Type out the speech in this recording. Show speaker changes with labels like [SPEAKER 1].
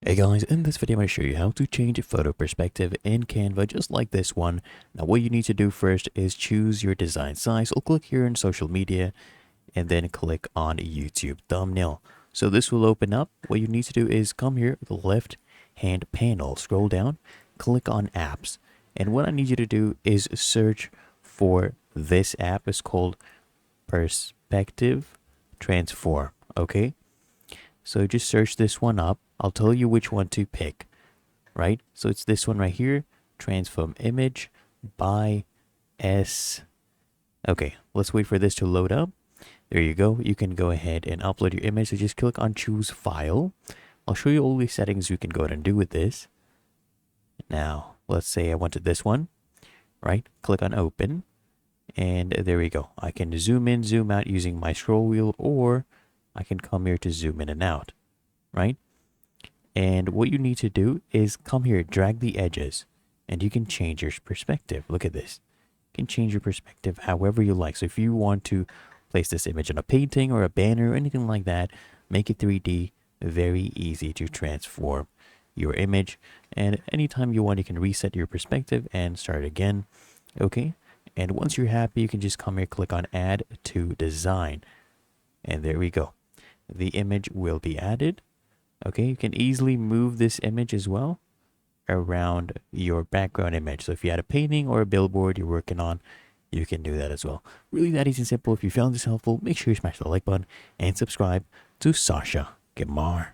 [SPEAKER 1] Hey guys, in this video I'm going to show you how to change a photo perspective in Canva just like this one. Now what you need to do first is choose your design size. I'll click here in social media and then click on YouTube thumbnail. So this will open up. What you need to do is come here, the left hand panel, scroll down, click on apps. And what I need you to do is search for this app. It's called Perspective Transform. Okay. So just search this one up. I'll tell you which one to pick, right? So it's this one right here, transform image by S. Okay, let's wait for this to load up. There you go. You can go ahead and upload your image. So just click on choose file. I'll show you all the settings you can go ahead and do with this. Now, let's say I wanted this one, right? Click on open. And there we go. I can zoom in, zoom out using my scroll wheel, or I can come here to zoom in and out, right? And what you need to do is come here, drag the edges, and you can change your perspective. Look at this. You can change your perspective however you like. So if you want to place this image on a painting or a banner or anything like that, make it 3D, very easy to transform your image. And anytime you want, you can reset your perspective and start again. Okay. And once you're happy, you can just come here, click on add to design. And there we go. The image will be added. Okay, you can easily move this image as well around your background image. So if you had a painting or a billboard you're working on, you can do that as well. Really that easy and simple. If you found this helpful, make sure you smash the like button and subscribe to Sasha Gemar.